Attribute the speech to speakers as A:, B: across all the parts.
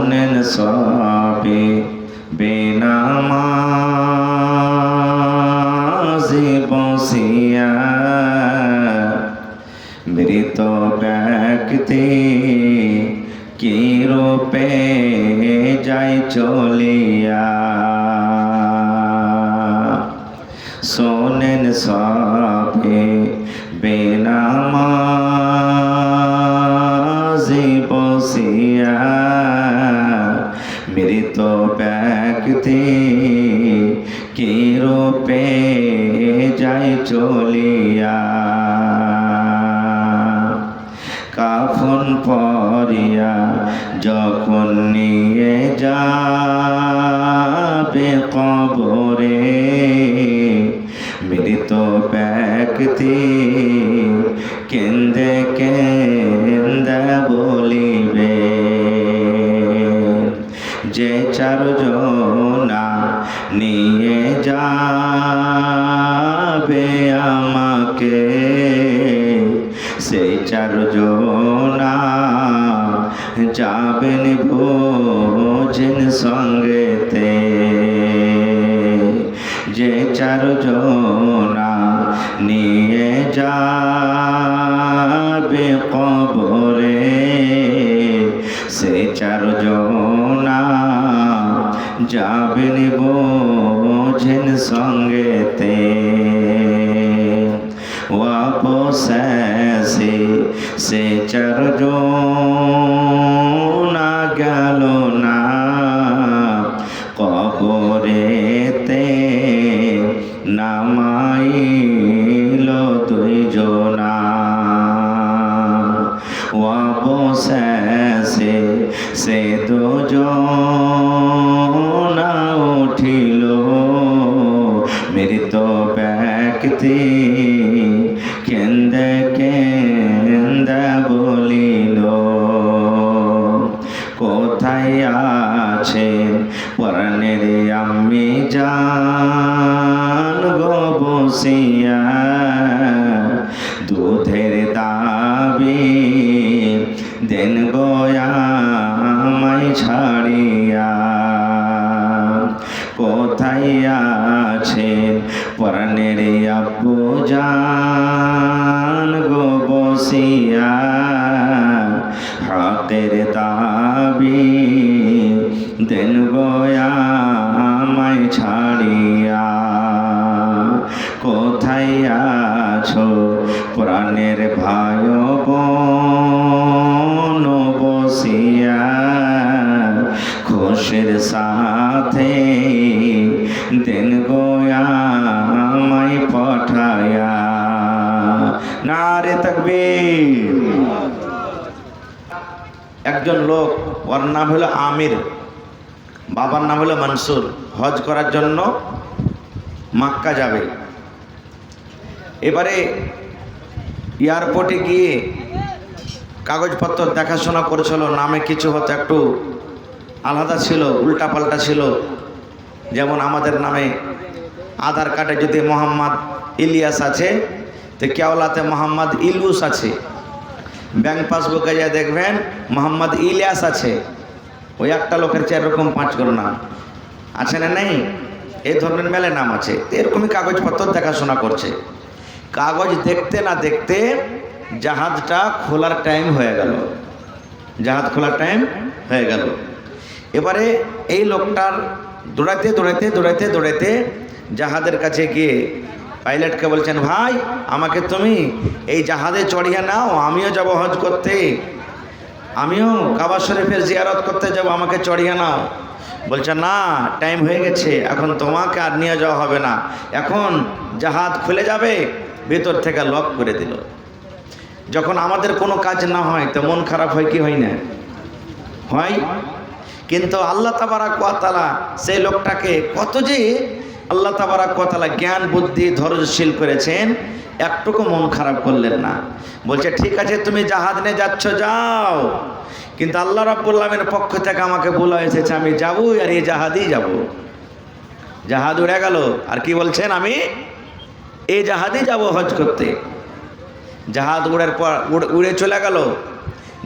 A: শোনেন সবে বেনামাজি বসিয়া মৃত ব্যক্তি কি রূপে যায় চলিয়া। শোনেন সবে বেনামাজি বসিয়া মৃত ব্যক্তি কি রূপে যায় চলিয়া। কাফন পরিয়া যখন নিয়ে যাবে কবরে মৃত ব্যক্তি কেন্দে কেন্দে বলিবে, যে চারজনা নিয়ে যাবে আমাকে সেই চারজনা যাবেন ভোজন সঙ্গেতে। যে চারজনা নিয়ে যাবে কবরে সে চারজনা যাবেন ভোজন সঙ্গেতে। অবশেষে সে চারজনা গেল না কবরেতে, নামাইল দুইজনা। অবশেষে সে দুজনা উঠিল মৃত ব্যক্তি কেন্দে কেন্দে বলিল, কোথায় আছেন প্রাণের আম্মি জান গো বসিয়া, দুধের দাবি দেন গো আমায় ছাড়িয়া। কোথায় আছেন প্রাণের আব্বু জান গো বসিয়া, হকের দাবি দেন গো আমায় ছাড়িয়া। কোথায় আছো প্রাণের ভাই বোন বসিয়া, খুশির সাথে দেন গো আমায় পাঠায়া। নারে তাকবীর। একজন লোক, ওর নাম হলো আমির, বাবার নাম হলো মনসুর, হজ করার জন্য মক্কা যাবে। এবারে এয়ারপোর্টে গিয়ে কাগজপত্র দেখাশোনা করেছিল, নামে কিছু হয়তো একটু আলাদা ছিল, উল্টাপাল্টা ছিল। যেমন আমাদের নামে আধার কার্ডে যদি মোহাম্মদ ইলিয়াস আছে তো কেওলাতে মোহাম্মদ ইলুস আছে, ব্যাংক পাসবুকে যা দেখবেন মোহাম্মদ ইলিয়াস আছে। ওই একটা লোকের 4 রকম 5 করে নাম আছে না নেই, এই ধরনের মেলে নাম আছে। এরকমই কাগজপত্র দেখাশোনা করছে। কাগজ দেখতে না দেখতে জাহাজটা খোলার টাইম হয়ে গেল, জাহাজ খোলার টাইম হয়ে গেল। এবারে এই লোকটার দৌড়াইতে দৌড়াইতে দৌড়াইতে দৌড়াইতে জাহাজের কাছে গিয়ে পাইলটকে বলছেন, ভাই আমাকে তুমি এই জাহাজে চড়িয়ে নাও, আমিও যাব হজ করতে, আমিও কাবা শরীফের জিয়ারত করতে যাব, আমাকে চড়িয়ে নাও। বলছে না, টাইম হয়ে গেছে, এখন তোমাকে আর নিয়ে যাওয়া হবে না, এখন জাহাজ খুলে যাবে। ভেতর থেকে লক করে দিল। যখন আমাদের কোনো কাজ না হয় তো মন খারাপ হয় কি হয় না? হয়। কিন্তু আল্লাহ তাবারাক ওয়া তাআলা সেই লোকটাকে কত যে আল্লাহ তাবারাক ওয়া তাআলা জ্ঞান বুদ্ধি ধৈর্যশীল করেছেন, একটুকু মন খারাপ করলেন না। বলছে ঠিক আছে তুমি জাহাজ নিয়ে যাচ্ছ যাও, কিন্তু আল্লাহ রাব্বুল আলামিনের পক্ষ থেকে আমাকে বলা হয়েছে আমি যাবই, আর এই জাহাজেই যাব। জাহাজ উড়ে গেল, আর কি বলছেন আমি এই জাহাজেই যাব হজ করতে। জাহাজ উড়ার পর উড়ে চলে গেল।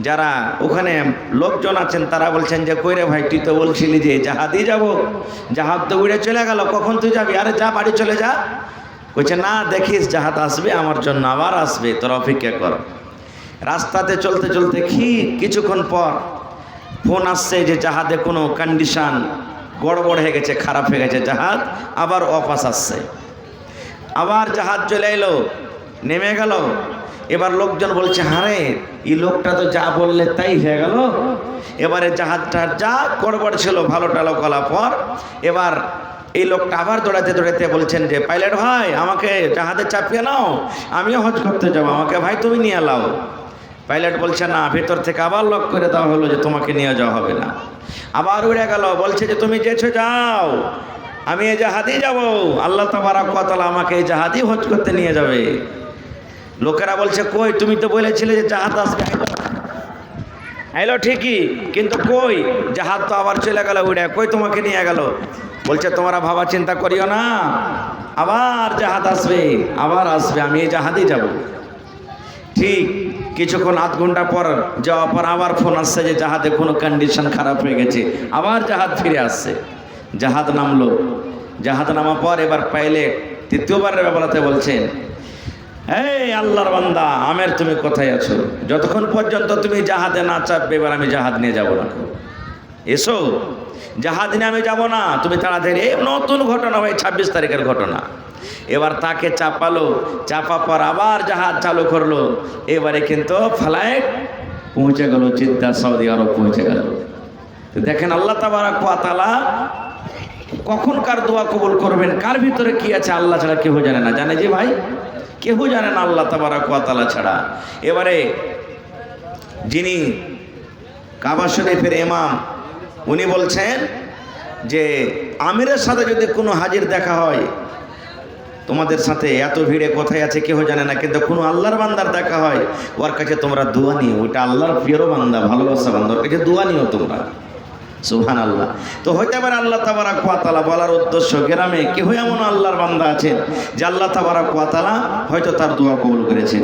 A: যারা ওখানে লোকজন আছেন তারা বলছেন যে কই রে ভাই, তুই তো বলছিলি যে জাহাজই যাব, জাহাজ তো উড়ে চলে গেল, কখন তুই যাবি? আরে যা, বাড়ি চলে যা। বলছে না, দেখিস জাহাজ আসবে আমার জন্য, আবার আসবে, তোর অপেক্ষা কর। রাস্তাতে চলতে চলতে কিছুক্ষণ পর ফোন আসছে যে জাহাজে কোনো কন্ডিশন গড়বড় হয়ে গেছে, খারাপ হয়ে গেছে জাহাজ, আবার অপাস আসছে। আবার জাহাজ চলে এলো, নেমে গেল। এবার লোকজন বলছে হারে, এই লোকটা তো যা বললে তাই হয়ে গেল। এবারে জাহাজটা যা গড়বড় ছিল ভালো টালো কলা পর এবার এই লোকটা আবার দৌড়াতে দৌড়াতে বলছেন যে পাইলট ভাই, আমাকে জাহাজে চাপিয়ে নাও, আমিও হজ করতে যাবো, আমাকে ভাই তুমি নিয়ে লাও। পাইলট বলছে না, ভেতর থেকে আবার লক করে দেওয়া হলো যে তোমাকে নিয়ে যাওয়া হবে না। আবার উড়ে গেল, বলছে যে তুমি যেছো যাও, আমি এই জাহাজেই যাব, আল্লাহ তাবারক ওয়া তাআলা আমাকে এই জাহাজেই হজ করতে নিয়ে যাবে। লোকেরা বলছে কই, তুমি তো বলেছিলে যে জাহাজ আসবে, আইলো ঠিকই, কিন্তু কই জাহাজ তো আবার চলে গেল উড়ে, কই তোমাকে নিয়ে গেল? বলছে তোমরা ভাবা চিন্তা করিও না, আবার জাহাজ আসবে, আবার আসবে, আমি এই জাহাজেই যাব। ঠিক কিছুক্ষণ আধ ঘন্টা পর যাওয়ার পর আবার ফোন আসছে যে জাহাজে কোনো কন্ডিশন খারাপ হয়ে গেছে, আবার জাহাজ ফিরে আসছে। জাহাজ নামলো, জাহাজ নামার পর এবার পাইলট তৃতীয়বারের বেলাতে বলছেন, এই আল্লাহর বান্দা আমের, তুমি কোথায় আছো? যতক্ষণ পর্যন্ত তুমি জাহাজে না চাপবে এবার আমি জাহাজ নিয়ে যাব না। এসো, জাহাজ নিয়ে আমি যাব না, তুমি তাড়াতাড়ি। এই নতুন ঘটনা হয়, 26 তারিখের ঘটনা। এবার তাকে চাপালো, চাপা পর আবার জাহাজ চালু করলো। এবারে কিন্তু ফ্লাইট পৌঁছে গেল জিদ্দা, সৌদি আরব পৌঁছে গেল। তো দেখেন আল্লাহ তাবারক ওয়া তাআলা কখন কার দোয়া কবুল করবেন, কার ভিতরে কি আছে আল্লাহ ছাড়া কেউ জানে না। জানে যে ভাই, কেউ জানে না আল্লাহ তাবারক ওয়া তাআলা ছাড়া। এবারে যিনি কাবা শরীফের ইমাম, উনি বলছেন যে আমিরের সাথে যদি কোনো হাজির দেখা হয়, তোমাদের সাথে এত ভিড়ে কোথায় আছে কেউ জানে না, কিন্তু কোনো আল্লাহর বান্দার দেখা হয়, ওর কাছে তোমরা দোয়া নিও, ওইটা আল্লাহর প্রিয় বান্দা, ভালোবাসা বান্দা, ওর কাছে দোয়া নিও তোমরা। সুবহানাল্লাহ। তো হইতে পারে আল্লাহ তাবারক ওয়া তাআলা বলার উদ্দেশ্য, গ্রামে কেউ এমন আল্লাহর বান্দা আছেন যে আল্লাহ তাবারক ওয়া তাআলা হয়তো তার দোয়া কবুল করেছেন।